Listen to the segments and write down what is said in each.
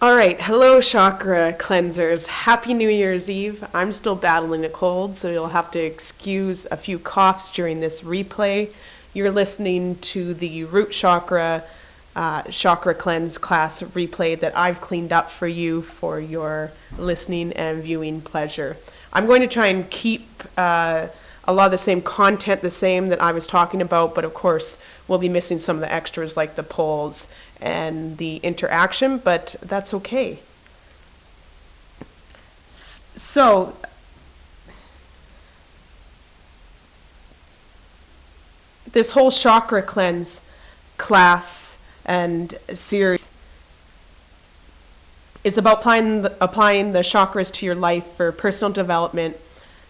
All right, hello chakra cleansers. Happy New Year's Eve. I'm still battling a cold, so you'll have to excuse a few coughs during this replay. You're listening to the root chakra chakra cleanse class replay that I've cleaned up for you for your listening and viewing pleasure. I'm going to try and keep a lot of the same content the same that I was talking about, but of course we'll be missing some of the extras like the polls and the interaction, but that's okay. So, this whole chakra cleanse class and series is about applying the chakras to your life for personal development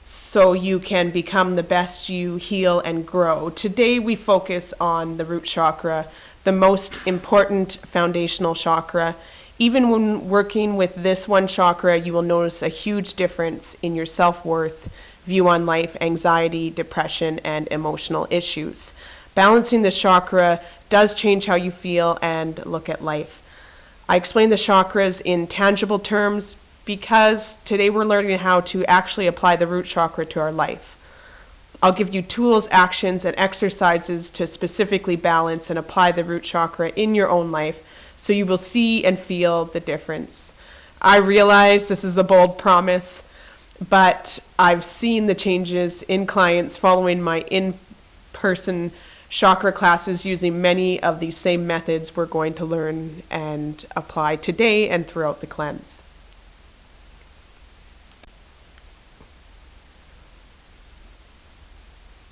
so you can become the best you, heal, and grow. Today we focus on the root chakra, the most important foundational chakra. Even when working with this one chakra, you will notice a huge difference in your self-worth, view on life, anxiety, depression, and emotional issues. Balancing the chakra does change how you feel and look at life. I explain the chakras in tangible terms because today we're learning how to actually apply the root chakra to our life. I'll give you tools, actions, and exercises to specifically balance and apply the root chakra in your own life so you will see and feel the difference. I realize this is a bold promise, but I've seen the changes in clients following my in-person chakra classes using many of these same methods we're going to learn and apply today and throughout the cleanse.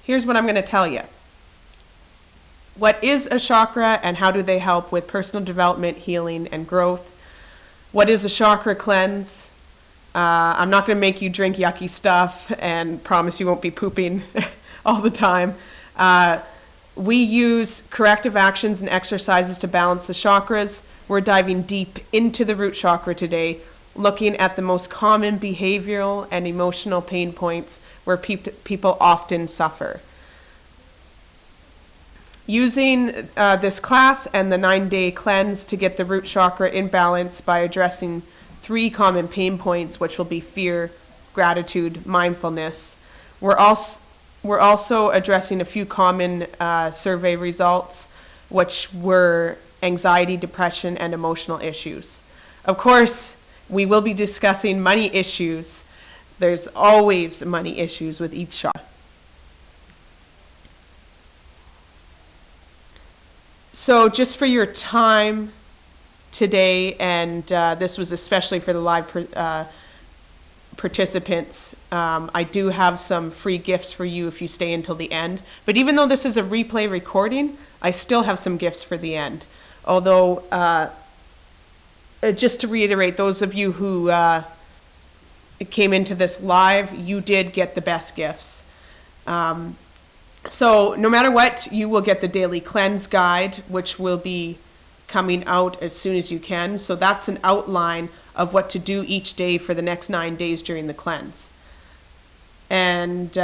Here's what I'm going to tell you. What is a chakra and how do they help with personal development, healing, and growth? What is a chakra cleanse? I'm not going to make you drink yucky stuff and promise you won't be pooping all the time. We use corrective actions and exercises to balance the chakras. We're diving deep into the root chakra today, looking at the most common behavioral and emotional pain points where people often suffer. Using this class and the 9-day cleanse to get the root chakra in balance by addressing 3 common pain points, which will be fear, gratitude, mindfulness. We're also addressing a few common survey results, which were anxiety, depression, and emotional issues. Of course, we will be discussing money issues. There's always money issues with each chakra. So just for your time today, and this was especially for the live participants, I do have some free gifts for you if you stay until the end. But even though this is a replay recording, I still have some gifts for the end. Although, just to reiterate, those of you who came into this live, you did get the best gifts. So no matter what, you will get the daily cleanse guide, which will be coming out as soon as you can. So that's an outline of what to do each day for the next 9 days during the cleanse. And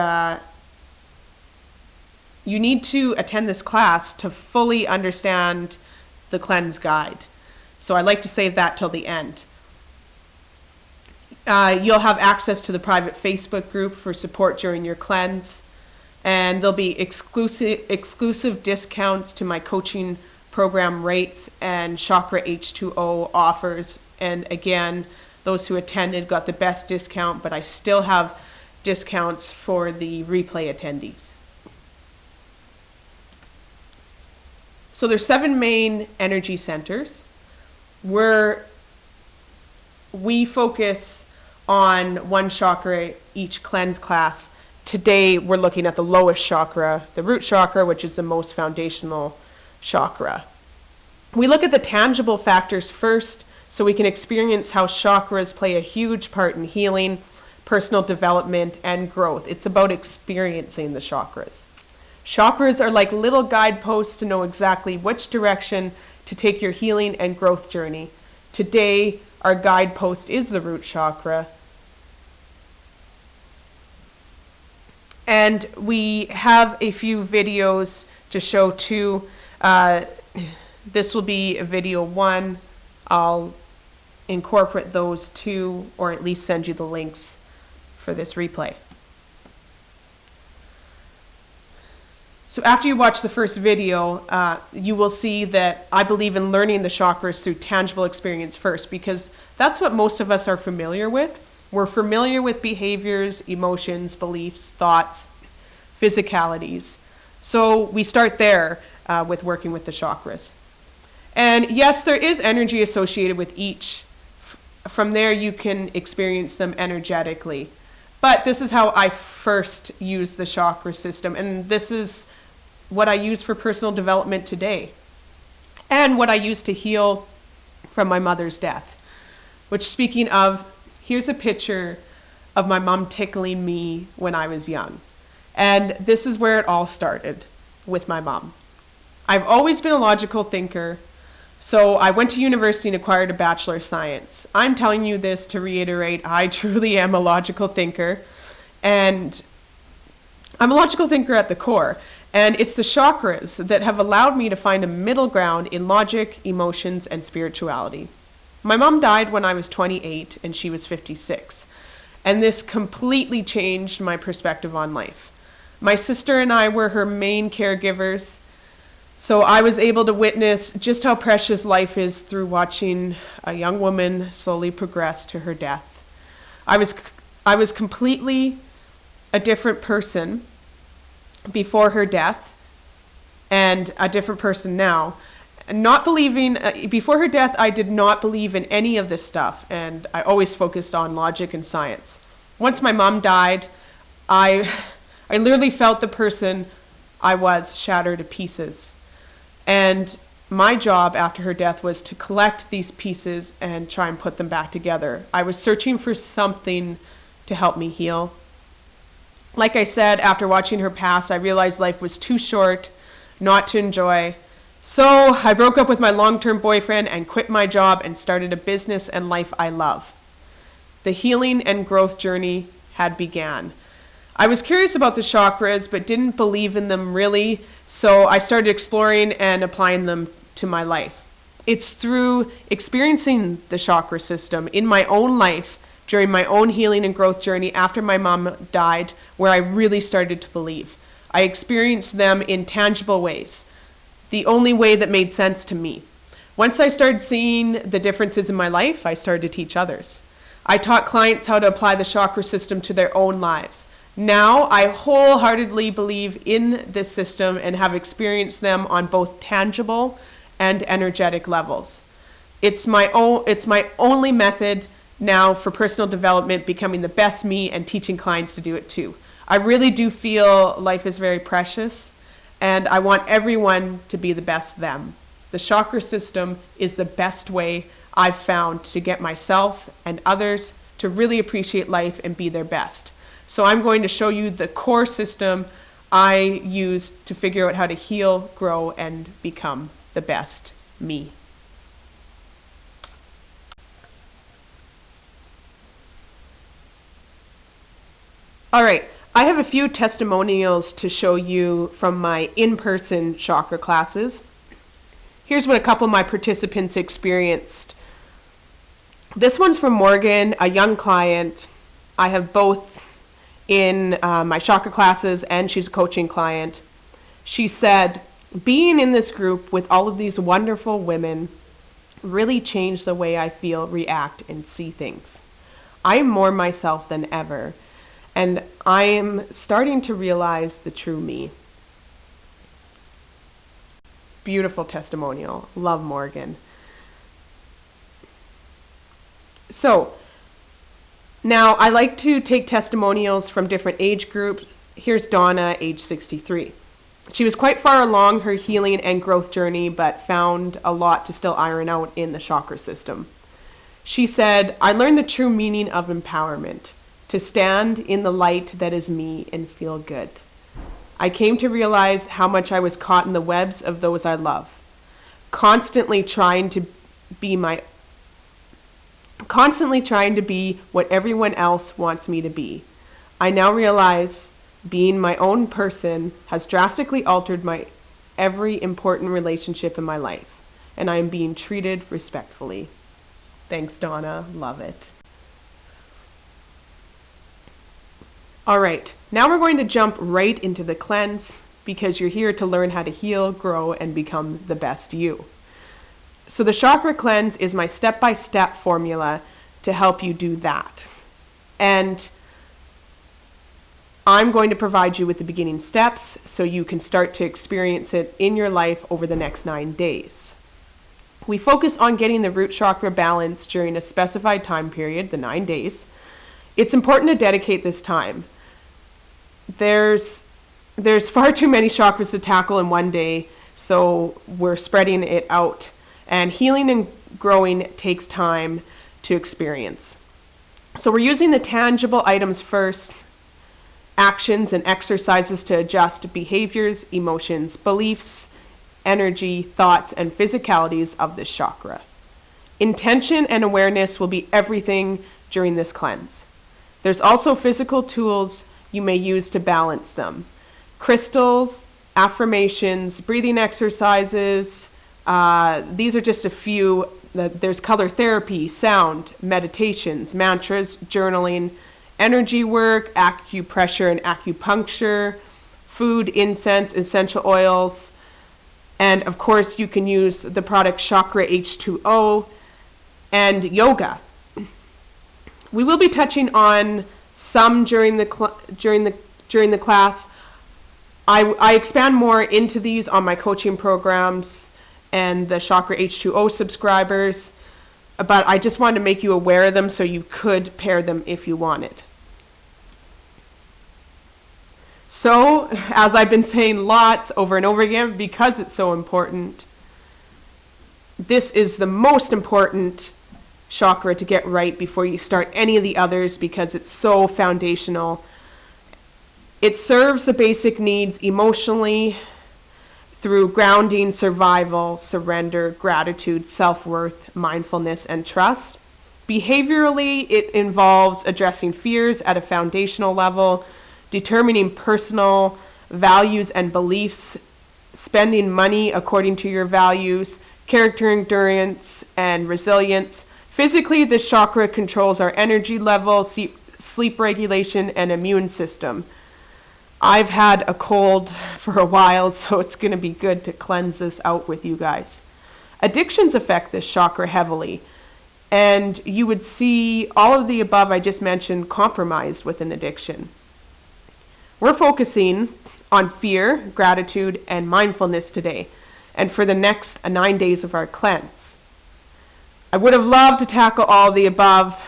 you need to attend this class to fully understand the cleanse guide. So I like to save that till the end. You'll have access to the private Facebook group for support during your cleanse. And there'll be exclusive discounts to my coaching program rates and Chakra H2O offers. And again, those who attended got the best discount, but I still have discounts for the replay attendees. So there's 7 main energy centers where we focus on one chakra each cleanse class. Today we're looking at the lowest chakra, the root chakra, which is the most foundational chakra. We look at the tangible factors first so we can experience how chakras play a huge part in healing, personal development, and growth. It's about experiencing the chakras. Chakras are like little guideposts to know exactly which direction to take your healing and growth journey. Today, our guidepost is the root chakra. And we have a few videos to show too. This will be video 1. I'll incorporate those too, or at least send you the links for this replay. So after you watch the first video, you will see that I believe in learning the chakras through tangible experience first, because that's what most of us are familiar with. We're familiar with behaviors, emotions, beliefs, thoughts, physicalities. So we start there with working with the chakras. And yes, there is energy associated with each. From there you can experience them energetically. But this is how I first used the chakra system, and this is what I use for personal development today, and what I used to heal from my mother's death. Which, speaking of, here's a picture of my mom tickling me when I was young. And this is where it all started with my mom. I've always been a logical thinker, so I went to university and acquired a Bachelor of Science. I'm telling you this to reiterate, I truly am a logical thinker, and I'm a logical thinker at the core. And it's the chakras that have allowed me to find a middle ground in logic, emotions, and spirituality. My mom died when I was 28 and she was 56. And this completely changed my perspective on life. My sister and I were her main caregivers, so I was able to witness just how precious life is through watching a young woman slowly progress to her death. I was completely a different person before her death, and a different person now. Not believing, before her death, I did not believe in any of this stuff, and I always focused on logic and science. Once my mom died, I literally felt the person I was shattered to pieces. And my job after her death was to collect these pieces and try and put them back together. I was searching for something to help me heal. Like I said, after watching her pass, I realized life was too short not to enjoy. So I broke up with my long-term boyfriend and quit my job and started a business and life I love. The healing and growth journey had began. I was curious about the chakras, but didn't believe in them really, so I started exploring and applying them to my life. It's through experiencing the chakra system in my own life during my own healing and growth journey after my mom died where I really started to believe. I experienced them in tangible ways, the only way that made sense to me. Once I started seeing the differences in my life, I started to teach others. I taught clients how to apply the chakra system to their own lives. Now I wholeheartedly believe in this system and have experienced them on both tangible and energetic levels. It's my only method now for personal development, becoming the best me and teaching clients to do it too. I really do feel life is very precious, and I want everyone to be the best them. The chakra system is the best way I've found to get myself and others to really appreciate life and be their best. So I'm going to show you the core system I use to figure out how to heal, grow, and become the best me. All right, I have a few testimonials to show you from my in-person chakra classes. Here's what a couple of my participants experienced. This one's from Morgan, a young client. I have both in my chakra classes, and she's a coaching client. She said, being in this group with all of these wonderful women really changed the way I feel, react, and see things. I am more myself than ever. And I am starting to realize the true me. Beautiful testimonial. Love Morgan. So, now I like to take testimonials from different age groups. Here's Donna, age 63. She was quite far along her healing and growth journey, but found a lot to still iron out in the chakra system. She said, I learned the true meaning of empowerment. To stand in the light that is me and feel good. I came to realize how much I was caught in the webs of those I love, constantly trying to be what everyone else wants me to be. I now realize being my own person has drastically altered my every important relationship in my life, and I am being treated respectfully. Thanks, Donna. Love it. All right, now we're going to jump right into the cleanse because you're here to learn how to heal, grow, and become the best you. So the chakra cleanse is my step-by-step formula to help you do that. And I'm going to provide you with the beginning steps so you can start to experience it in your life over the next 9 days. We focus on getting the root chakra balanced during a specified time period, the 9 days. It's important to dedicate this time. There's far too many chakras to tackle in one day, so we're spreading it out. And healing and growing takes time to experience. So we're using the tangible items first, actions and exercises to adjust behaviors, emotions, beliefs, energy, thoughts, and physicalities of this chakra. Intention and awareness will be everything during this cleanse. There's also physical tools you may use to balance them. Crystals, affirmations, breathing exercises. These are just a few. There's color therapy, sound, meditations, mantras, journaling, energy work, acupressure and acupuncture, food, incense, essential oils, and of course you can use the product Chakra H2O and yoga. We will be touching on some during the class. I expand more into these on my coaching programs and the Chakra H2O subscribers, but I just wanted to make you aware of them so you could pair them if you wanted. So, as I've been saying lots over and over again, because it's so important, this is the most important chakra to get right before you start any of the others because it's so foundational. It serves the basic needs emotionally through grounding, survival, surrender, gratitude, self-worth, mindfulness, and trust. Behaviorally, it involves addressing fears at a foundational level, determining personal values and beliefs, spending money according to your values, character endurance, and resilience. Physically, this chakra controls our energy level, sleep regulation, and immune system. I've had a cold for a while, so it's going to be good to cleanse this out with you guys. Addictions affect this chakra heavily, and you would see all of the above I just mentioned compromised with an addiction. We're focusing on fear, gratitude, and mindfulness today, and for the next 9 days of our cleanse. I would have loved to tackle all of the above,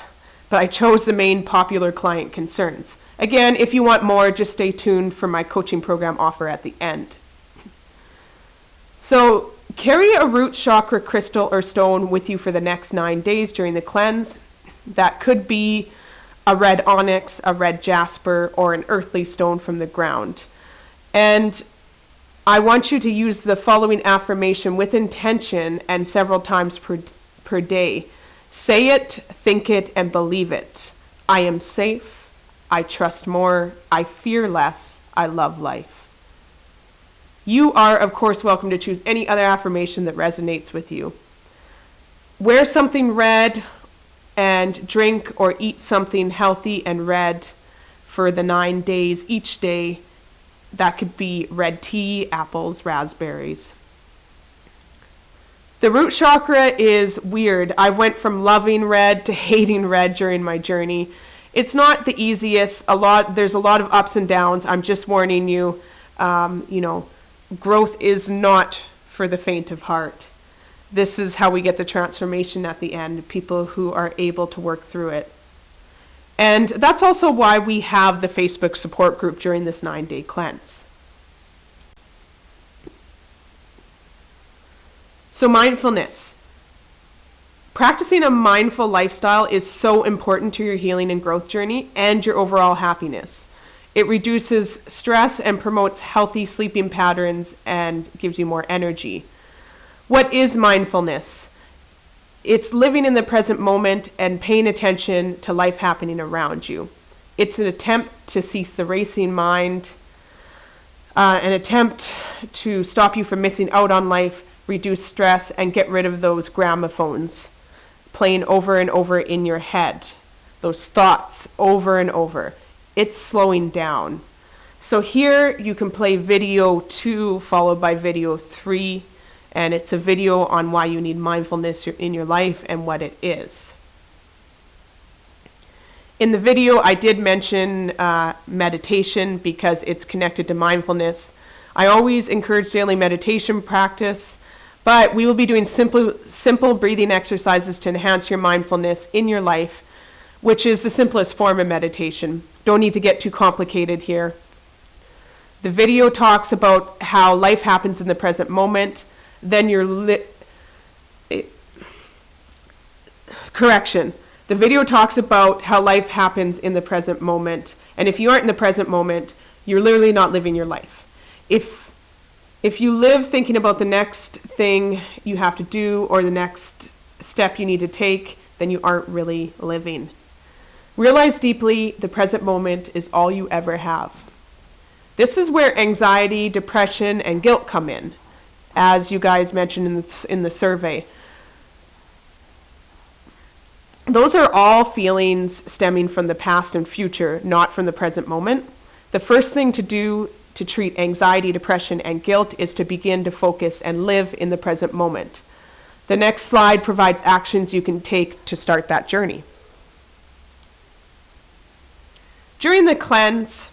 but I chose the main popular client concerns. Again, if you want more, just stay tuned for my coaching program offer at the end. So, carry a root chakra crystal or stone with you for the next 9 days during the cleanse. That could be a red onyx, a red jasper, or an earthly stone from the ground. And I want you to use the following affirmation with intention and several times per day. Say it, think it, and believe it. I am safe. I trust more. I fear less. I love life. You are, of course, welcome to choose any other affirmation that resonates with you. Wear something red and drink or eat something healthy and red for the 9 days each day. That could be red tea, apples, raspberries. The root chakra is weird. I went from loving red to hating red during my journey. It's not the easiest. There's a lot of ups and downs. I'm just warning you. Growth is not for the faint of heart. This is how we get the transformation at the end, people who are able to work through it. And that's also why we have the Facebook support group during this 9-day cleanse. So mindfulness. Practicing a mindful lifestyle is so important to your healing and growth journey and your overall happiness. It reduces stress and promotes healthy sleeping patterns and gives you more energy. What is mindfulness? It's living in the present moment and paying attention to life happening around you. It's an attempt to cease the racing mind, an attempt to stop you from missing out on life, reduce stress, and get rid of those gramophones playing over and over in your head. Those thoughts over and over. It's slowing down. So here you can play video 2 followed by video 3, and it's a video on why you need mindfulness in your life and what it is. In the video, I did mention meditation because it's connected to mindfulness. I always encourage daily meditation practice, but we will be doing simple breathing exercises to enhance your mindfulness in your life, which is the simplest form of meditation. Don't need to get too complicated here. The video talks about how life happens in the present moment. Then correction. The video talks about how life happens in the present moment. And if you aren't in the present moment, you're literally not living your life. If you live thinking about the next thing you have to do or the next step you need to take, then you aren't really living. Realize deeply the present moment is all you ever have. This is where anxiety, depression, and guilt come in, as you guys mentioned in the survey. Those are all feelings stemming from the past and future, not from the present moment. The first thing to do to treat anxiety, depression, and guilt is to begin to focus and live in the present moment. The next slide provides actions you can take to start that journey. During the cleanse,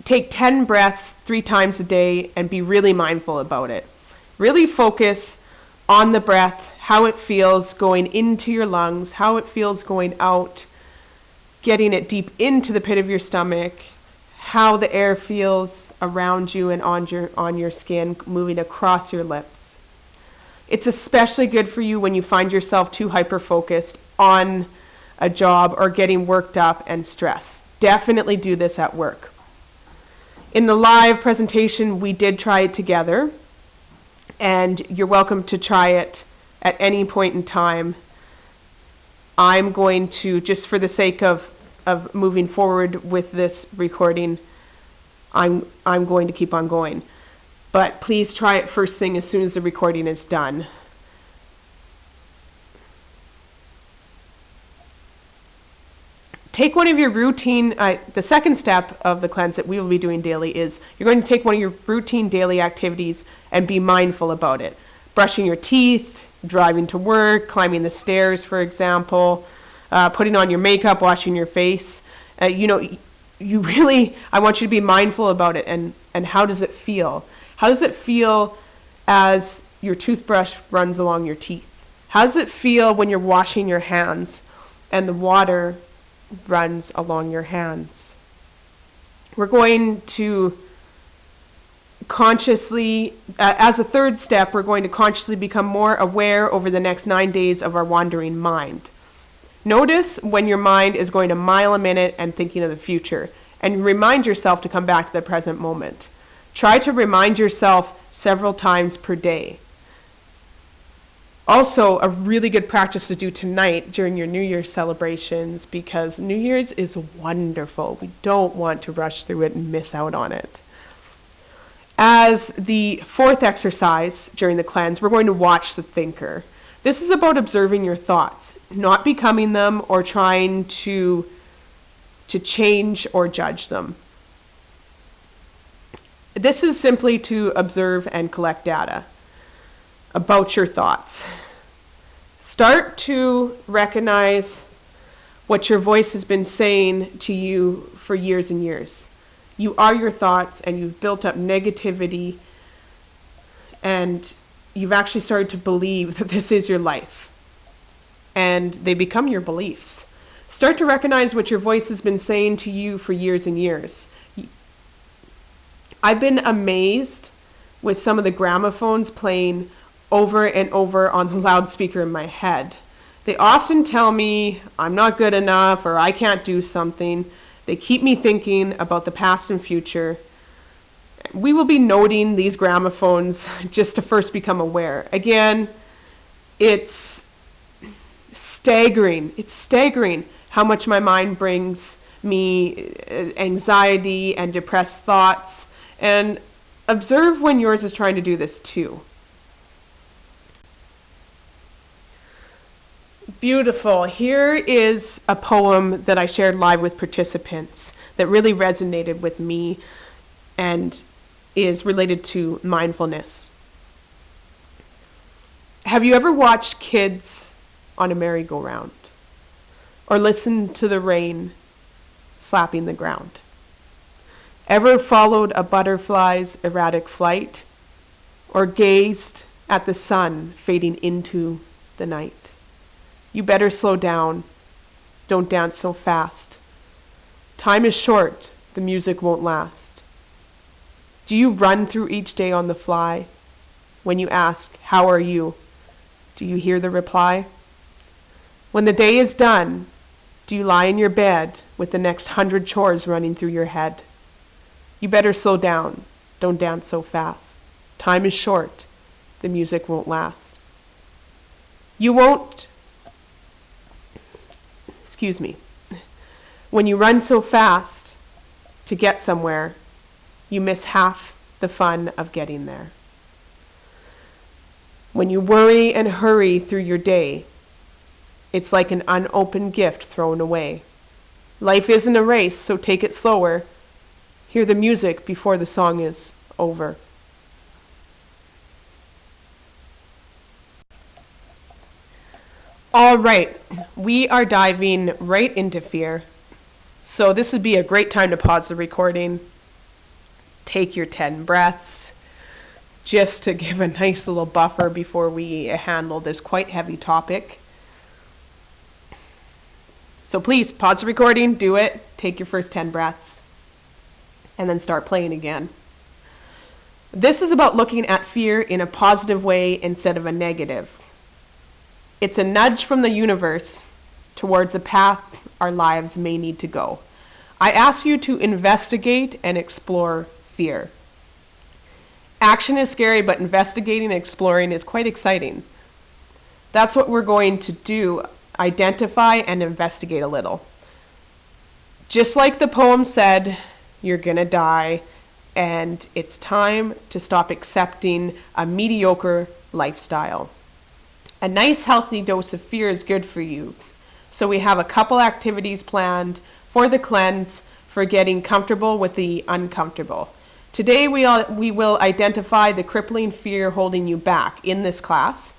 take 10 breaths 3 times a day and be really mindful about it. Really focus on the breath, how it feels going into your lungs, how it feels going out, getting it deep into the pit of your stomach, how the air feels around you and on your skin, moving across your lips. It's especially good for you when you find yourself too hyper-focused on a job or getting worked up and stressed. Definitely do this at work. In the live presentation, we did try it together, and you're welcome to try it at any point in time. I'm going to, just for the sake of moving forward with this recording, I'm going to keep on going. But please try it first thing as soon as the recording is done. Take one of your routine, the second step of the cleanse that we will be doing daily is you're going to take one of your routine daily activities and be mindful about it. Brushing your teeth, driving to work, climbing the stairs, for example, putting on your makeup, washing your face. I want you to be mindful about it and how does it feel? How does it feel as your toothbrush runs along your teeth? How does it feel when you're washing your hands and the water runs along your hands? We're going to consciously, as a third step, we're going to consciously become more aware over the next 9 days of our wandering mind. Notice when your mind is going a mile a minute and thinking of the future, and remind yourself to come back to the present moment. Try to remind yourself several times per day. Also, a really good practice to do tonight during your New Year's celebrations, because New Year's is wonderful. We don't want to rush through it and miss out on it. As the fourth exercise during the cleanse, we're going to watch the thinker. This is about observing your thoughts, not becoming them or trying to change or judge them. This is simply to observe and collect data about your thoughts. Start to recognize what your voice has been saying to you for years and years. You are your thoughts, and you've built up negativity, and you've actually started to believe that this is your life, and they become your beliefs. Start to recognize what your voice has been saying to you for years and years. I've been amazed with some of the gramophones playing over and over on the loudspeaker in my head. They often tell me I'm not good enough or I can't do something. They keep me thinking about the past and future. We will be noting these gramophones just to first become aware. Again, it's staggering. It's staggering how much my mind brings me anxiety and depressed thoughts. And observe when yours is trying to do this too. Beautiful. Here is a poem that I shared live with participants that really resonated with me and is related to mindfulness. Have you ever watched kids on a merry-go-round or listened to the rain slapping the ground? Ever followed a butterfly's erratic flight or gazed at the sun fading into the night? You better slow down. Don't dance so fast. Time is short. The music won't last. Do you run through each day on the fly? When you ask, how are you? Do you hear the reply? When the day is done, do you lie in your bed with the next 100 chores running through your head? You better slow down. Don't dance so fast. Time is short. The music won't last. You won't When you run so fast to get somewhere, you miss half the fun of getting there. When you worry and hurry through your day, it's like an unopened gift thrown away. Life isn't a race, so take it slower. Hear the music before the song is over. All right, we are diving right into fear. So this would be a great time to pause the recording, take your 10 breaths, just to give a nice little buffer before we handle this quite heavy topic. So please pause the recording, do it, take your first 10 breaths, and then start playing again. This is about looking at fear in a positive way instead of a negative. It's a nudge from the universe towards a path our lives may need to go. I ask you to investigate and explore fear. Action is scary, but investigating and exploring is quite exciting. That's what we're going to do, identify and investigate a little. Just like the poem said, you're gonna die, and it's time to stop accepting a mediocre lifestyle. A nice healthy dose of fear is good for you. So we have a couple activities planned for the cleanse, for getting comfortable with the uncomfortable. Today we will identify the crippling fear holding you back in this class.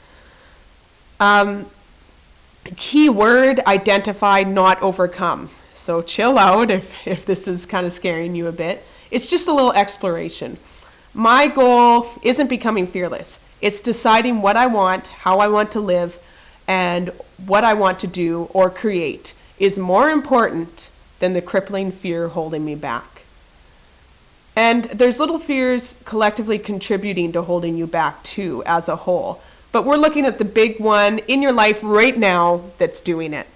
Key word, identify, not overcome. So chill out if this is kind of scaring you a bit. It's just a little exploration. My goal isn't becoming fearless. It's deciding what I want, how I want to live, and what I want to do or create is more important than the crippling fear holding me back. And there's little fears collectively contributing to holding you back too as a whole. But we're looking at the big one in your life right now that's doing it.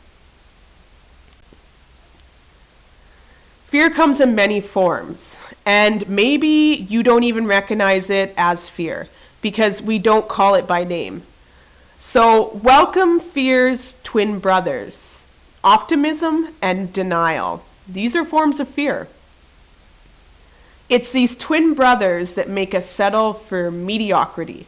Fear comes in many forms, and maybe you don't even recognize it as fear, because we don't call it by name. So welcome fear's twin brothers, optimism and denial. These are forms of fear. It's these twin brothers that make us settle for mediocrity.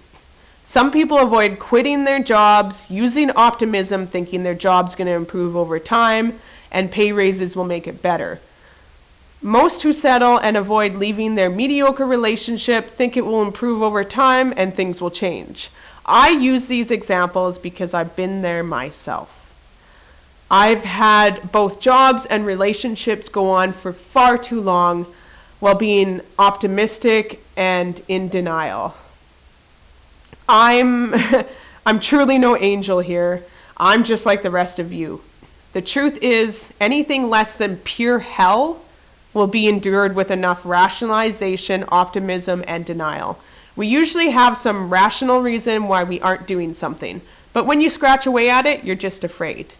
Some people avoid quitting their jobs, using optimism, thinking their job's going to improve over time and pay raises will make it better. Most who settle and avoid leaving their mediocre relationship think it will improve over time and things will change. I use these examples because I've been there myself. I've had both jobs and relationships go on for far too long while being optimistic and in denial. I'm truly no angel here. I'm just like the rest of you. The truth is, anything less than pure hell will be endured with enough rationalization, optimism, and denial. We usually have some rational reason why we aren't doing something, but when you scratch away at it, you're just afraid.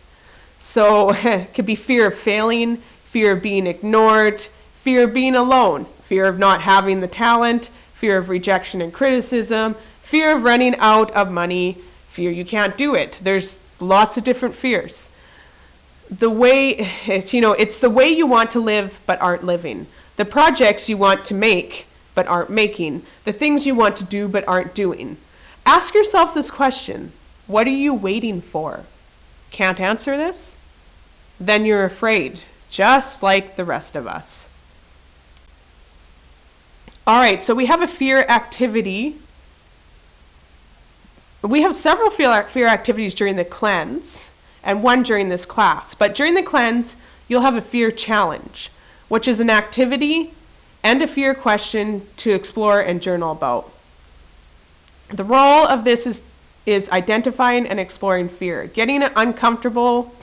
So it could be fear of failing, fear of being ignored, fear of being alone, fear of not having the talent, fear of rejection and criticism, fear of running out of money, fear you can't do it. There's lots of different fears. It's the way you want to live but aren't living. The projects you want to make but aren't making. The things you want to do but aren't doing. Ask yourself this question: what are you waiting for? can't answer this, then you're afraid, just like the rest of us. All right, so we have a fear activity. We have several fear activities during the cleanse and one during this class. But during the cleanse, you'll have a fear challenge, which is an activity and a fear question to explore and journal about. The role of this is identifying and exploring fear, getting it uncomfortable,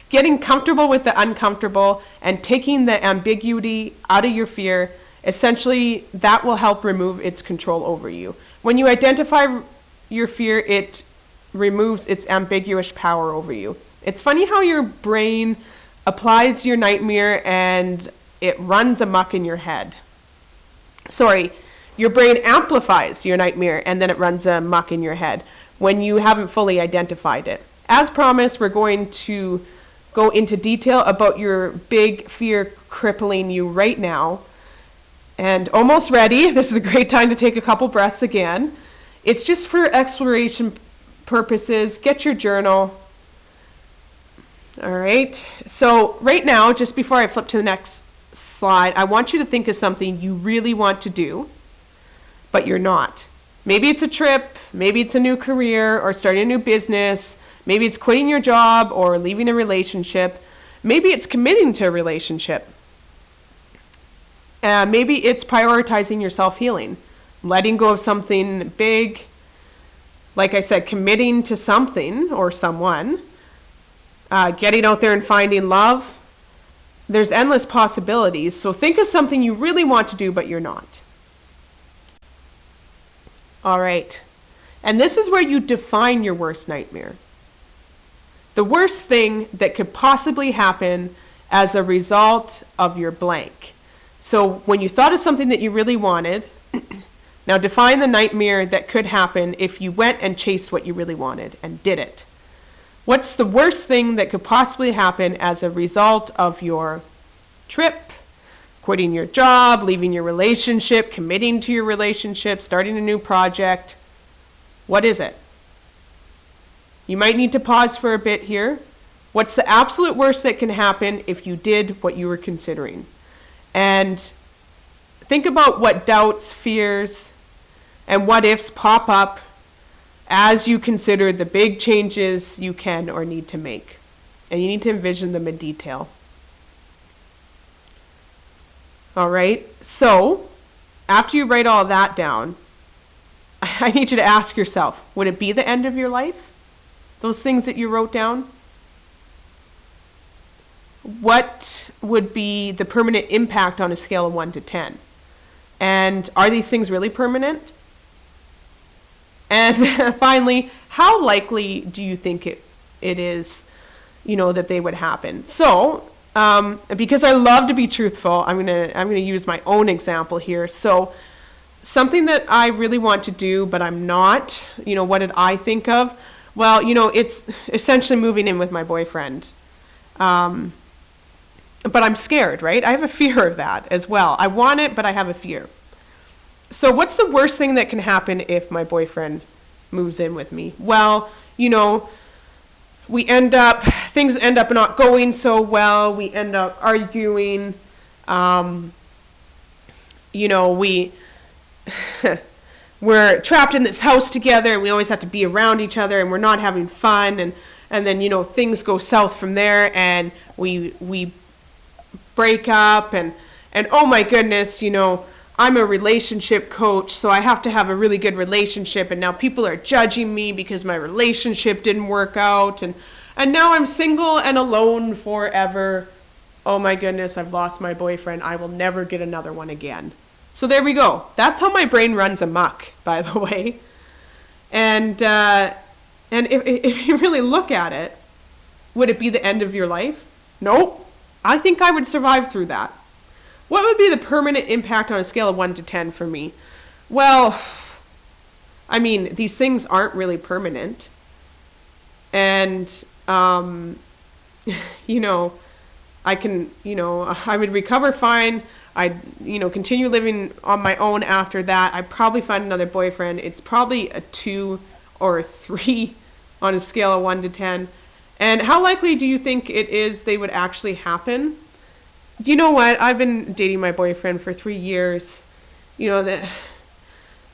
getting comfortable with the uncomfortable and taking the ambiguity out of your fear. Essentially, that will help remove its control over you. When you identify your fear, it removes its ambiguous power over you. It's funny how your brain applies your nightmare and it runs amok in your head. Your brain amplifies your nightmare and then it runs amok in your head when you haven't fully identified it. As promised, we're going to go into detail about your big fear crippling you right now. And almost ready. This is a great time to take a couple breaths again. It's just for exploration purposes. Get your journal. All right. So right now, just before I flip to the next slide, I want you to think of something you really want to do, but you're not. Maybe it's a trip, maybe it's a new career or starting a new business, maybe it's quitting your job or leaving a relationship, maybe it's committing to a relationship. Maybe it's prioritizing your self-healing, letting go of something big, like I said, committing to something or someone, getting out there and finding love. There's endless possibilities, so think of something you really want to do but you're not. All right, and this is where you define your worst nightmare. The worst thing that could possibly happen as a result of your blank. So when you thought of something that you really wanted, now define the nightmare that could happen if you went and chased what you really wanted and did it. What's the worst thing that could possibly happen as a result of your trip, quitting your job, leaving your relationship, committing to your relationship, starting a new project? What is it? You might need to pause for a bit here. What's the absolute worst that can happen if you did what you were considering? And think about what doubts, fears, and what ifs pop up as you consider the big changes you can or need to make. And you need to envision them in detail. All right, so after you write all that down, I need you to ask yourself, would it be the end of your life? Those things that you wrote down? What would be the permanent impact on a scale of 1 to 10? And are these things really permanent? And finally, how likely do you think it is, that they would happen? So, because I love to be truthful, I'm gonna use my own example here. So, something that I really want to do, but I'm not. What did I think of? Well, it's essentially moving in with my boyfriend. But I'm scared, right? I have a fear of that as well. I want it, but I have a fear. So what's the worst thing that can happen if my boyfriend moves in with me? Well, things end up not going so well. We end up arguing. We're trapped in this house together and we always have to be around each other and we're not having fun. And then, things go south from there and we break up and oh my goodness, I'm a relationship coach, so I have to have a really good relationship, and now people are judging me because my relationship didn't work out, and now I'm single and alone forever. Oh my goodness, I've lost my boyfriend. I will never get another one again. So there we go. That's how my brain runs amok, by the way. And if you really look at it, would it be the end of your life? Nope. I think I would survive through that. What would be the permanent impact on a scale of 1 to 10 for me? Well, these things aren't really permanent. And, I would recover fine. I'd, continue living on my own after that. I'd probably find another boyfriend. It's probably a 2 or a 3 on a scale of 1 to 10? And how likely do you think it is they would actually happen? Do you know what? I've been dating my boyfriend for 3 years. That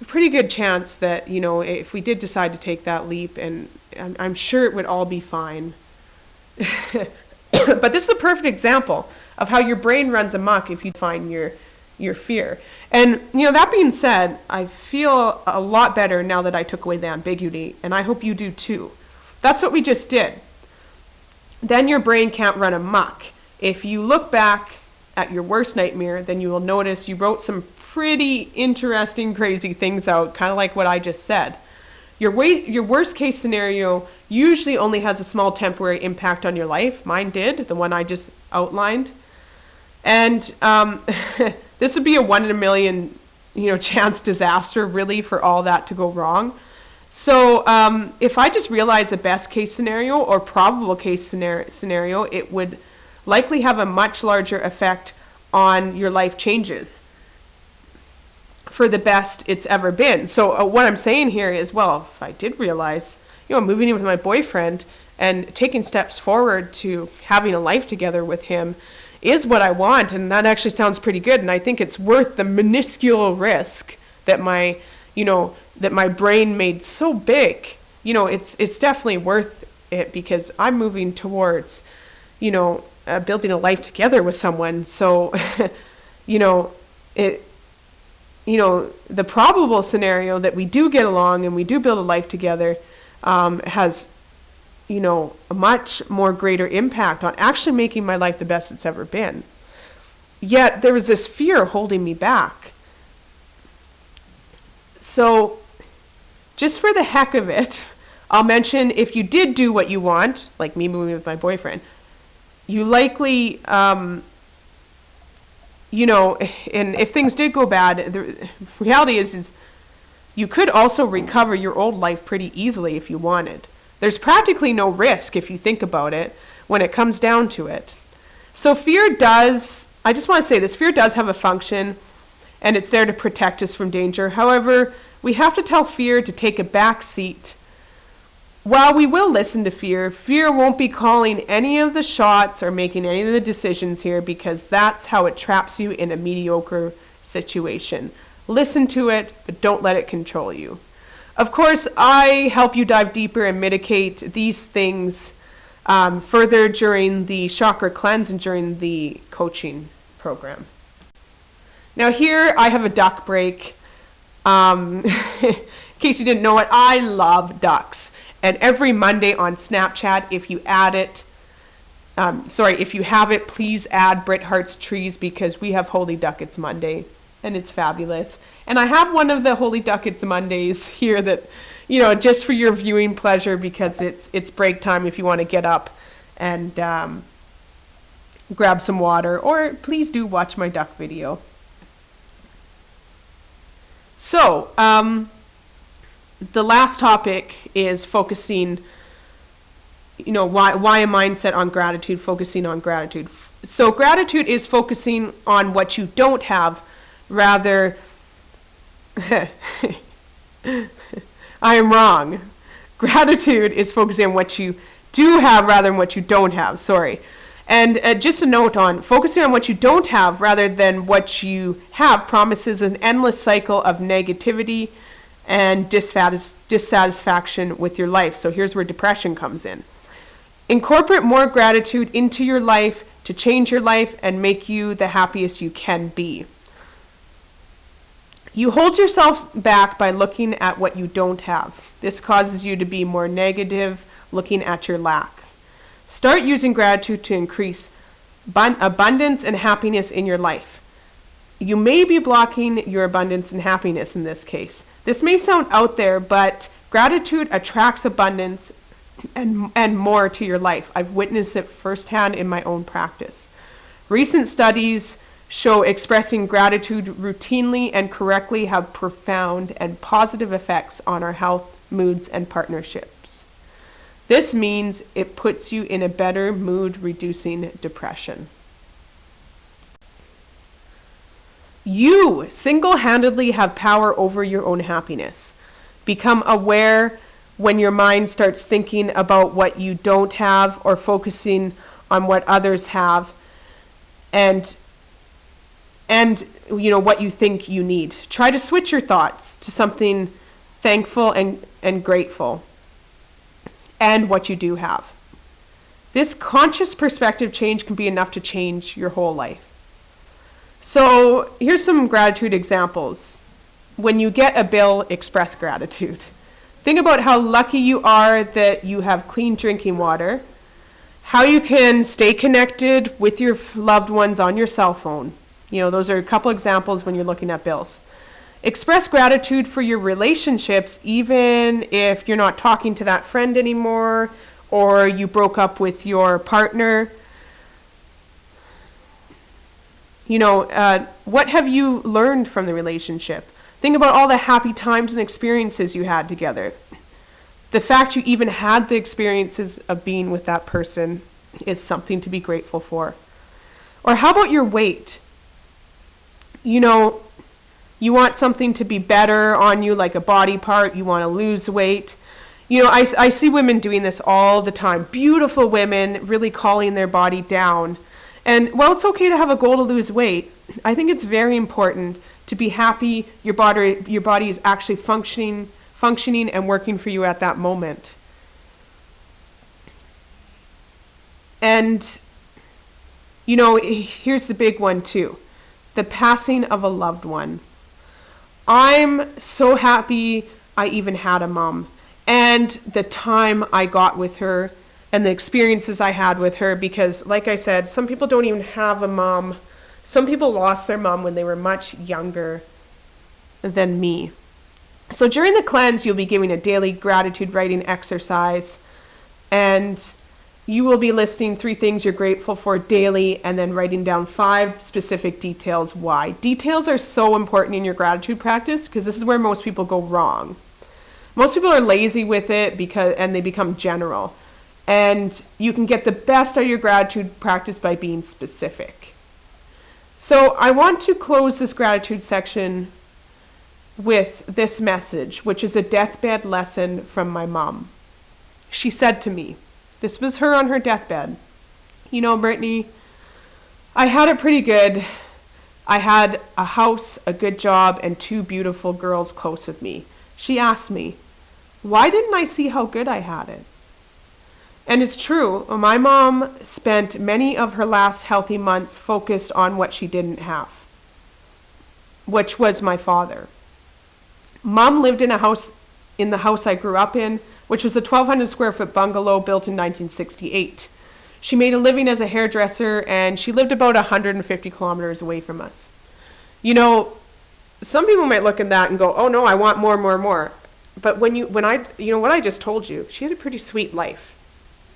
a pretty good chance that, if we did decide to take that leap, and I'm sure it would all be fine. But this is a perfect example of how your brain runs amok if you find your fear. And, that being said, I feel a lot better now that I took away the ambiguity, and I hope you do too. That's what we just did. Then your brain can't run amok. If you look back at your worst nightmare, then you will notice you wrote some pretty interesting, crazy things out, kind of like what I just said. Your worst case scenario usually only has a small temporary impact on your life. Mine did, the one I just outlined. And this would be a 1 in a million, chance disaster, really, for all that to go wrong. So if I just realize the best case scenario or probable case scenario, it would likely have a much larger effect on your life changes for the best it's ever been. So what I'm saying here is, well, if I did realize, moving in with my boyfriend and taking steps forward to having a life together with him is what I want, and that actually sounds pretty good, and I think it's worth the minuscule risk that my brain made so big. It's definitely worth it, because I'm moving towards, building a life together with someone. So, the probable scenario that we do get along and we do build a life together has, a much more greater impact on actually making my life the best it's ever been. Yet there was this fear holding me back. So just for the heck of it, I'll mention, if you did do what you want, like me moving with my boyfriend, you likely, and if things did go bad, the reality is you could also recover your old life pretty easily if you wanted. There's practically no risk, if you think about it, when it comes down to it. So I just want to say this, fear does have a function, and it's there to protect us from danger. However, we have to tell fear to take a back seat. While we will listen to fear, fear won't be calling any of the shots or making any of the decisions here, because that's how it traps you in a mediocre situation. Listen to it, but don't let it control you. Of course, I help you dive deeper and mitigate these things further during the chakra cleanse and during the coaching program. Now here I have a duck break. In case you didn't know it, I love ducks. And every Monday on Snapchat, if you have it, please add Brit Hart's Trees, because we have Holy Duck It's Monday, and it's fabulous. And I have one of the Holy Duck It's Mondays here that, just for your viewing pleasure, because it's break time if you want to get up and grab some water, or please do watch my duck video. So, the last topic is focusing, why a mindset on gratitude, focusing on gratitude. So gratitude is focusing on what you don't have, rather, I am wrong. Gratitude is focusing on what you do have rather than what you don't have, sorry. And just a note on focusing on what you don't have rather than what you have promises an endless cycle of negativity and dissatisfaction with your life. So here's where depression comes in. Incorporate more gratitude into your life to change your life and make you the happiest you can be. You hold yourself back by looking at what you don't have. This causes you to be more negative, looking at your lack. Start using gratitude to increase abundance and happiness in your life. You may be blocking your abundance and happiness in this case. This may sound out there, but gratitude attracts abundance and more to your life. I've witnessed it firsthand in my own practice. Recent studies show expressing gratitude routinely and correctly have profound and positive effects on our health, moods, and partnerships. This means it puts you in a better mood, reducing depression. You single-handedly have power over your own happiness. Become aware when your mind starts thinking about what you don't have or focusing on what others have, and what you think you need. Try to switch your thoughts to something thankful and grateful, and what you do have. This conscious perspective change can be enough to change your whole life. So here's some gratitude examples. When you get a bill, express gratitude. Think about how lucky you are that you have clean drinking water, how you can stay connected with your loved ones on your cell phone. Those are a couple examples when you're looking at bills. Express gratitude for your relationships, even if you're not talking to that friend anymore, or you broke up with your partner. What have you learned from the relationship? Think about all the happy times and experiences you had together. The fact you even had the experiences of being with that person is something to be grateful for. Or how about your weight? You want something to be better on you, like a body part. You want to lose weight. I see women doing this all the time. Beautiful women really calling their body down. And while it's okay to have a goal to lose weight, I think it's very important to be happy your body is actually functioning and working for you at that moment. And, here's the big one too. The passing of a loved one. I'm so happy I even had a mom, and the time I got with her and the experiences I had with her, because like I said, some people don't even have a mom. Some people lost their mom when they were much younger than me. So during the cleanse, you'll be giving a daily gratitude writing exercise, and you will be listing 3 things you're grateful for daily, and then writing down 5 specific details why. Details are so important in your gratitude practice, because this is where most people go wrong. Most people are lazy with it and they become general. And you can get the best out of your gratitude practice by being specific. So I want to close this gratitude section with this message, which is a deathbed lesson from my mom. She said to me, this was her on her deathbed, Brittany, I had it pretty good. I had a house, a good job, and 2 beautiful girls close with me. She asked me, why didn't I see how good I had it? And it's true. My mom spent many of her last healthy months focused on what she didn't have, which was my father. Mom lived in the house I grew up in, which was the 1,200 square foot bungalow built in 1968. She made a living as a hairdresser, and she lived about 150 kilometers away from us. Some people might look at that and go, oh no, I want more. But what I just told you, she had a pretty sweet life.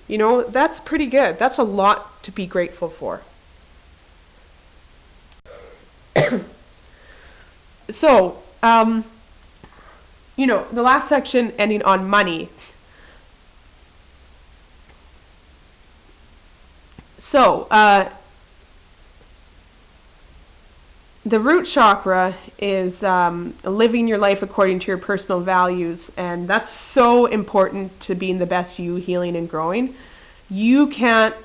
That's pretty good. That's a lot to be grateful for. So, the last section ending on money. So, the root chakra is living your life according to your personal values, and that's so important to being the best you, healing and growing. You can't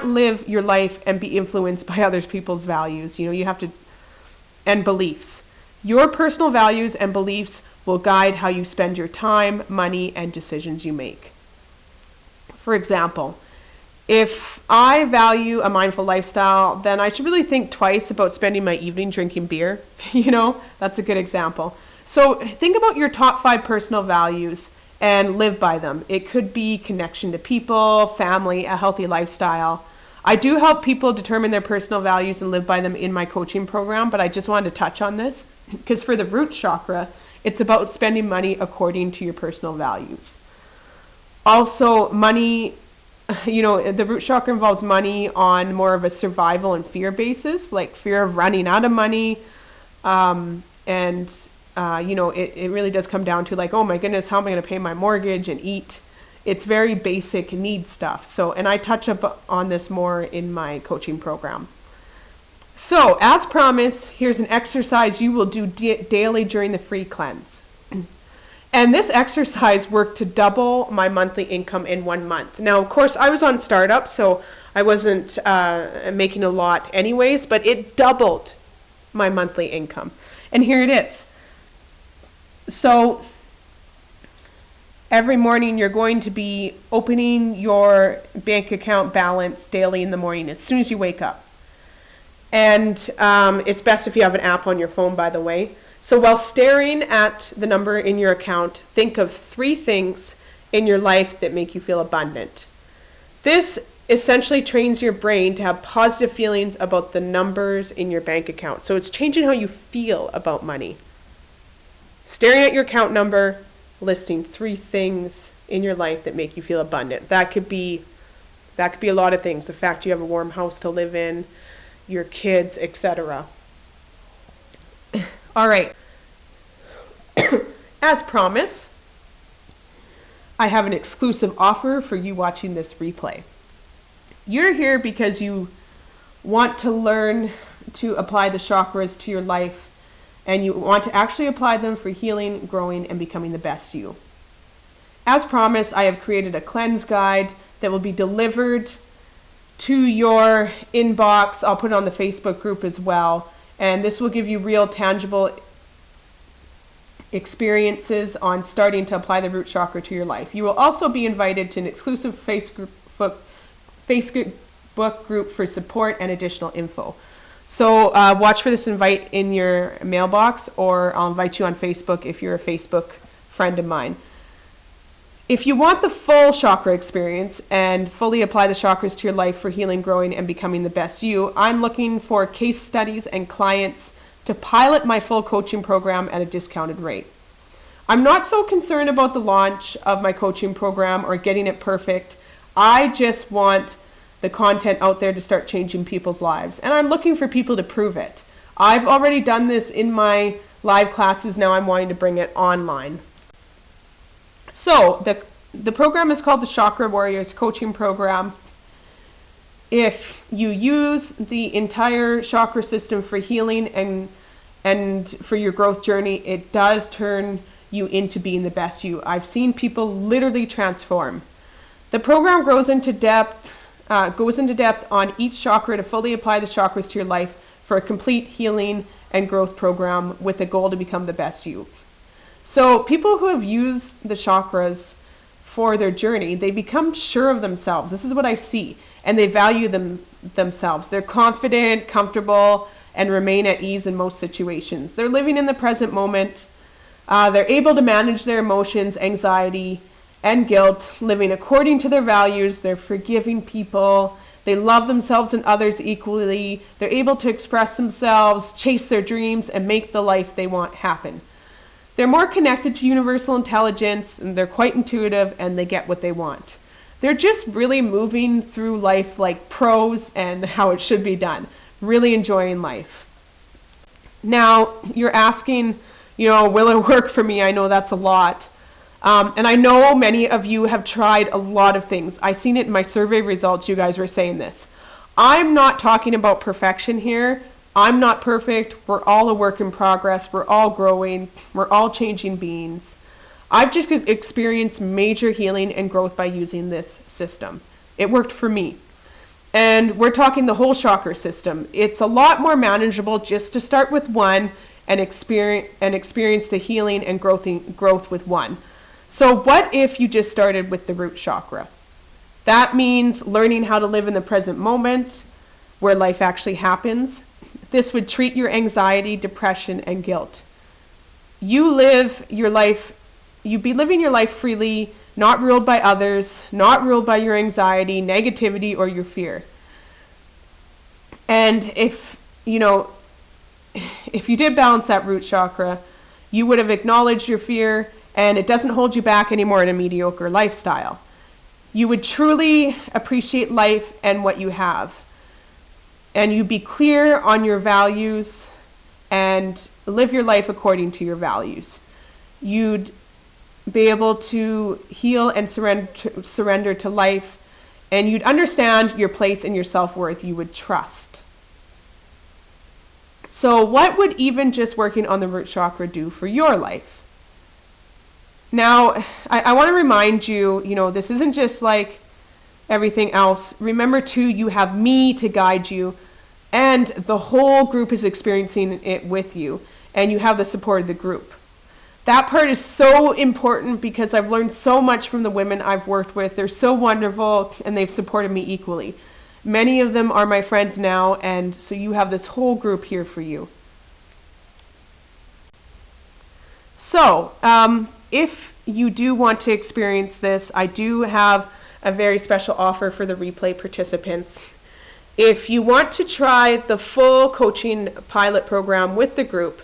live your life and be influenced by other people's values. You have to, and beliefs. Your personal values and beliefs will guide how you spend your time, money, and decisions you make. For example, if I value a mindful lifestyle, then I should really think twice about spending my evening drinking beer. That's a good example. So think about your top 5 personal values and live by them. It could be connection to people, family, a healthy lifestyle. I do help people determine their personal values and live by them in my coaching program, but I just wanted to touch on this because for the root chakra, it's about spending money according to your personal values. Also, money, the root chakra involves money on more of a survival and fear basis, like fear of running out of money. It really does come down to like, oh my goodness, how am I going to pay my mortgage and eat? It's very basic need stuff. So, and I touch up on this more in my coaching program. So, as promised, here's an exercise you will do daily during the free cleanse. And this exercise worked to double my monthly income in 1 month. Now, of course, I was on startup, so I wasn't making a lot anyways, but it doubled my monthly income. And here it is. So every morning you're going to be opening your bank account balance daily in the morning as soon as you wake up. And it's best if you have an app on your phone, by the way. So while staring at the number in your account, think of 3 things in your life that make you feel abundant. This essentially trains your brain to have positive feelings about the numbers in your bank account. So it's changing how you feel about money. Staring at your account number, listing 3 things in your life that make you feel abundant. That could be a lot of things. The fact you have a warm house to live in, your kids, etc. All right. As promised, I have an exclusive offer for you watching this replay. You're here because you want to learn to apply the chakras to your life, and you want to actually apply them for healing, growing, and becoming the best you. As promised, I have created a cleanse guide that will be delivered to your inbox. I'll put it on the Facebook group as well. And this will give you real, tangible experiences on starting to apply the root chakra to your life. You will also be invited to an exclusive Facebook group for support and additional info. So watch for this invite in your mailbox, or I'll invite you on Facebook if you're a Facebook friend of mine. If you want the full chakra experience and fully apply the chakras to your life for healing, growing, and becoming the best you, I'm looking for case studies and clients to pilot my full coaching program at a discounted rate. I'm not so concerned about the launch of my coaching program or getting it perfect. I just want the content out there to start changing people's lives. And I'm looking for people to prove it. I've already done this in my live classes. Now I'm wanting to bring it online. So the program is called the Chakra Warriors Coaching Program. If you use the entire chakra system for healing and for your growth journey, it does turn you into being the best you. I've seen people literally transform. The program goes into depth on each chakra to fully apply the chakras to your life for a complete healing and growth program with a goal to become the best you. So people who have used the chakras for their journey, they become sure of themselves. This is what I see. And they value themselves. They're confident, comfortable, and remain at ease in most situations. They're living in the present moment. They're able to manage their emotions, anxiety, and guilt, living according to their values. They're forgiving people. They love themselves and others equally. They're able to express themselves, chase their dreams, and make the life they want happen. They're more connected to universal intelligence, and they're quite intuitive, and they get what they want. They're just really moving through life like pros and how it should be done. Really enjoying life. Now, you're asking, will it work for me? I know that's a lot. And I know many of you have tried a lot of things. I've seen it in my survey results. You guys were saying this. I'm not talking about perfection here. I'm not perfect. We're all a work in progress. We're all growing. We're all changing beings. I've just experienced major healing and growth by using this system. It worked for me. And we're talking the whole chakra system. It's a lot more manageable just to start with one and experience the healing and growth with one. So what if you just started with the root chakra? That means learning how to live in the present moment where life actually happens. This would treat your anxiety, depression, and guilt. You'd be living your life freely, not ruled by others, not ruled by your anxiety, negativity, or your fear. And if you did balance that root chakra, you would have acknowledged your fear, and it doesn't hold you back anymore in a mediocre lifestyle. You would truly appreciate life and what you have. And you'd be clear on your values and live your life according to your values. You'd be able to heal and surrender to life, and you'd understand your place and your self-worth. You would trust. So what would even just working on the root chakra do for your life? Now, I want to remind you, this isn't just like everything else. Remember too, you have me to guide you, and the whole group is experiencing it with you, and you have the support of the group. That part is so important because I've learned so much from the women I've worked with. They're so wonderful, and they've supported me equally. Many of them are my friends now, and so you have this whole group here for you. So, if you do want to experience this, I do have a very special offer for the replay participants. If you want to try the full coaching pilot program with the group,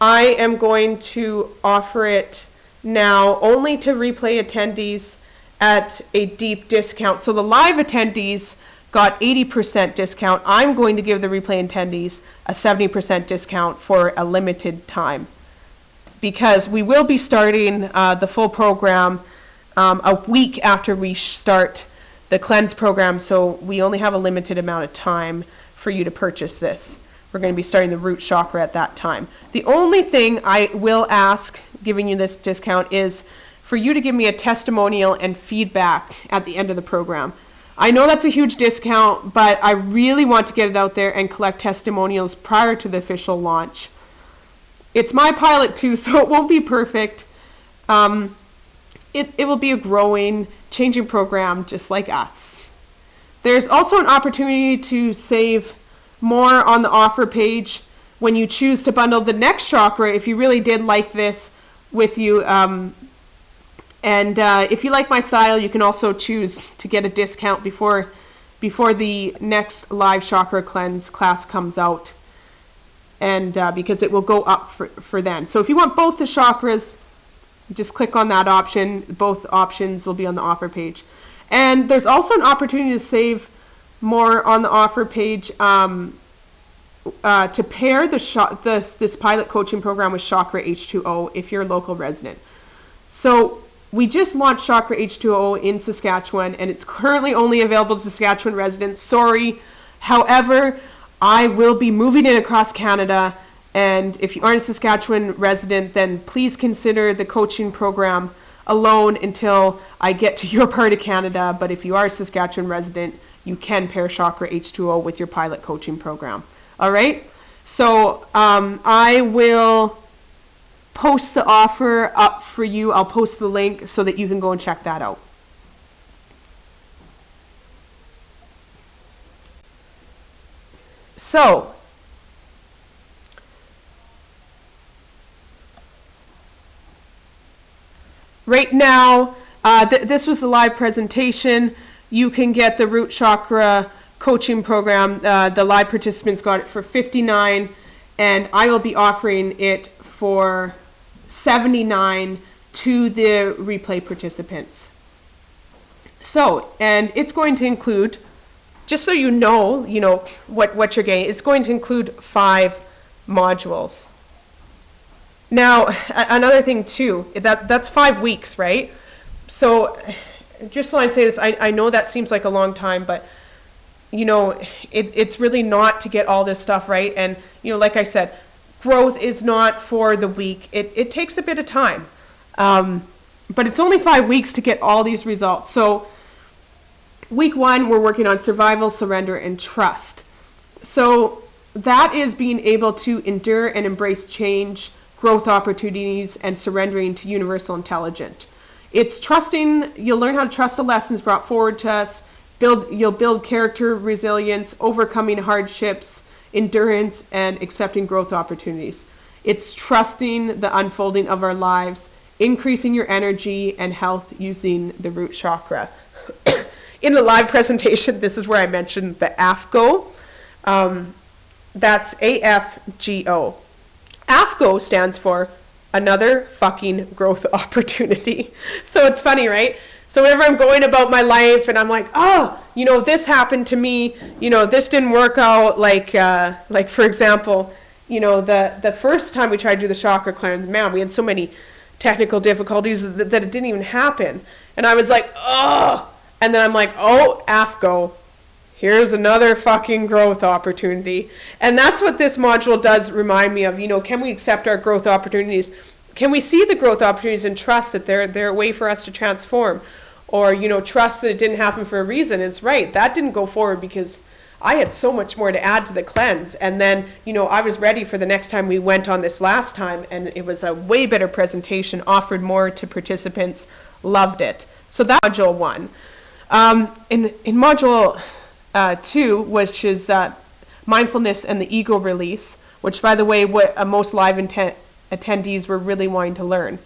I am going to offer it now only to replay attendees at a deep discount. So the live attendees got 80% discount. I'm going to give the replay attendees a 70% discount for a limited time, because we will be starting the full program a week after we start the cleanse program, so we only have a limited amount of time for you to purchase this. We're going to be starting the root chakra at that time. The only thing I will ask, giving you this discount, is for you to give me a testimonial and feedback at the end of the program. I know that's a huge discount, but I really want to get it out there and collect testimonials prior to the official launch. It's my pilot too, so it won't be perfect. It will be a growing, changing program just like us. There's also an opportunity to save more on the offer page when you choose to bundle the next chakra, if you really did like this with you. If you like my style, you can also choose to get a discount before the next live chakra cleanse class comes out, and because it will go up for then. So if you want both the chakras, just click on that option. Both options will be on the offer page. And there's also an opportunity to save more on the offer page to pair this pilot coaching program with Chakra H2O if you're a local resident. So we just launched Chakra H2O in Saskatchewan, and it's currently only available to Saskatchewan residents. Sorry. However, I will be moving it across Canada, and if you aren't a Saskatchewan resident, then please consider the coaching program alone until I get to your part of Canada. But if you are a Saskatchewan resident, you can pair Chakra H2O with your pilot coaching program. All right? So I will post the offer up for you. I'll post the link so that you can go and check that out. So, right now, this was the live presentation. You can get the Root Chakra coaching program. The live participants got it for $59, and I will be offering it for $79 to the replay participants. So, and it's going to include, just so you know what you're getting, it's going to include 5 modules. Now, another thing too, that's 5 weeks, right? So, just while I say this, I know that seems like a long time, but it's really not to get all this stuff right. And like I said, growth is not for the weak. It takes a bit of time, but it's only 5 weeks to get all these results. So, week 1, we're working on survival, surrender, and trust. So that is being able to endure and embrace change, growth opportunities, and surrendering to universal intelligence. It's trusting. You'll learn how to trust the lessons brought forward to us. You'll build character, resilience, overcoming hardships, endurance, and accepting growth opportunities. It's trusting the unfolding of our lives, increasing your energy and health using the root chakra. In the live presentation, this is where I mentioned the AFGO. That's AFGO. AFGO stands for another fucking growth opportunity. So it's funny, right? So whenever I'm going about my life and I'm like, oh, this happened to me, this didn't work out, like for example, the first time we tried to do the chakra cleanse, man, we had so many technical difficulties that it didn't even happen. And I was like, oh. And then I'm like, oh, AFGO, here's another fucking growth opportunity. And that's what this module does remind me of. Can we accept our growth opportunities? can we see the growth opportunities and trust that they're a way for us to transform? Or, trust that it didn't happen for a reason. It's right. That didn't go forward because I had so much more to add to the cleanse. And then, I was ready for the next time we went on this last time, and it was a way better presentation, offered more to participants, loved it. So that's module 1. In module 2, which is mindfulness and the ego release, which, by the way, what most live attendees were really wanting to learn.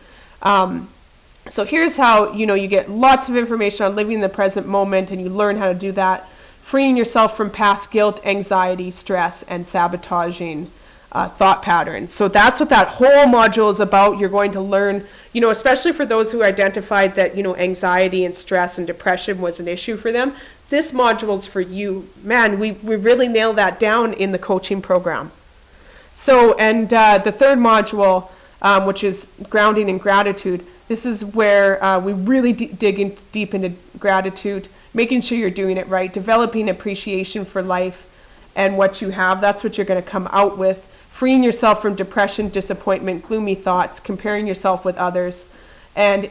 So here's how, you get lots of information on living in the present moment, and you learn how to do that, freeing yourself from past guilt, anxiety, stress, and sabotaging thought patterns. So that's what that whole module is about. You're going to learn, especially for those who identified that, anxiety and stress and depression was an issue for them. This module is for you. Man, we really nailed that down in the coaching program. So, and the third module, which is grounding in gratitude, this is where we really dig in deep into gratitude, making sure you're doing it right, developing appreciation for life and what you have. That's what you're going to come out with. Freeing yourself from depression, disappointment, gloomy thoughts, comparing yourself with others. And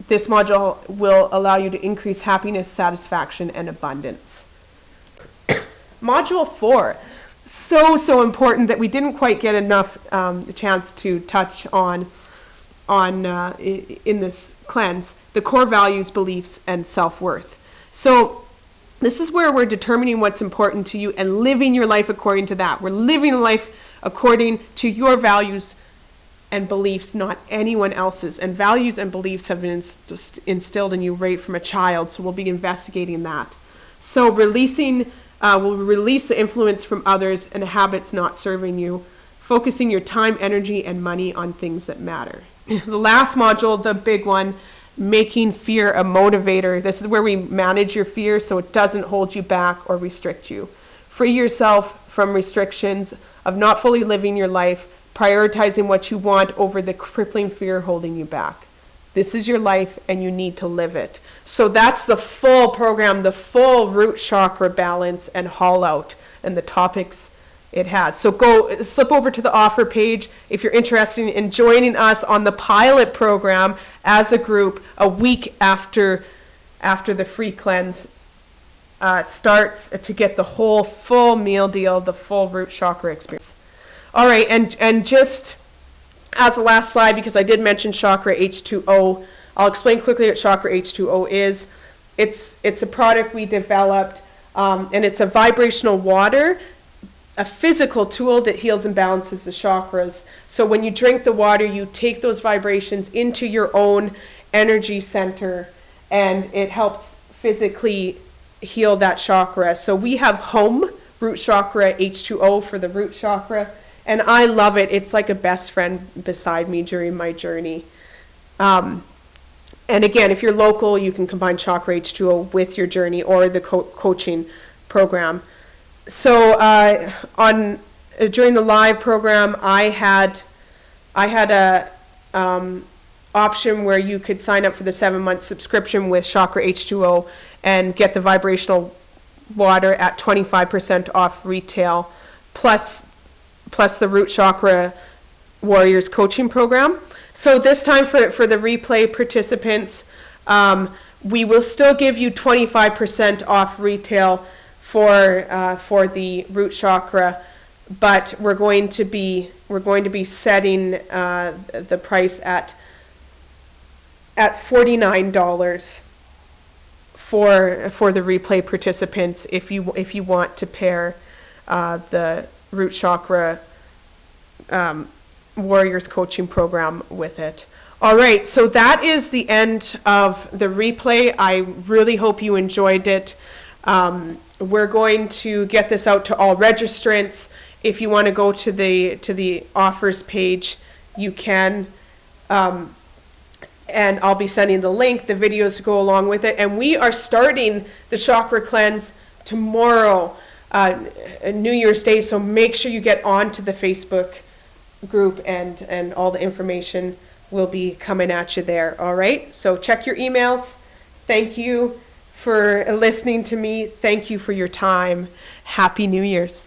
this module will allow you to increase happiness, satisfaction, and abundance. Module 4. So important that we didn't quite get enough chance to touch on in this cleanse, the core values, beliefs, and self-worth. So this is where we're determining what's important to you and living your life according to that. We're living a life according to your values and beliefs, not anyone else's. And values and beliefs have been instilled in you right from a child, so we'll be investigating that. So we'll release the influence from others and habits not serving you, focusing your time, energy, and money on things that matter. The last module, the big one, making fear a motivator. This is where we manage your fear so it doesn't hold you back or restrict you. Free yourself from restrictions of not fully living your life, prioritizing what you want over the crippling fear holding you back. This is your life and you need to live it. So that's the full program, the full root chakra balance and haul out and the topics it has. So go slip over to the offer page if you're interested in joining us on the pilot program as a group a week after the free cleanse starts, to get the whole full meal deal, the full root chakra experience. All right, and just as a last slide, because I did mention chakra H2O, I'll explain quickly what chakra H2O is. It's a product we developed, and it's a vibrational water, a physical tool that heals and balances the chakras. So when you drink the water, you take those vibrations into your own energy center, and it helps physically heal that chakra. So we have home root chakra H2O for the root chakra, and I love it. It's like a best friend beside me during my journey. And again, if you're local, you can combine chakra H2O with your journey or the coaching program. So during the live program, I had a option where you could sign up for the 7-month subscription with chakra H2O and get the vibrational water at 25% off retail, plus the root chakra warriors coaching program. So this time for the replay participants, we will still give you 25% off retail for the root chakra, but we're going to be setting the price at $49 for the replay participants if you want to pair the root chakra warriors coaching program with it. All right, so that is the end of the replay. I really hope you enjoyed it. We're going to get this out to all registrants. If you want to go to the offers page, you can. And I'll be sending the link, the videos to go along with it. And we are starting the chakra cleanse tomorrow, New Year's Day. So make sure you get onto the Facebook group, and all the information will be coming at you there. All right. So check your emails. Thank you for listening to me. Thank you for your time. Happy New Year's.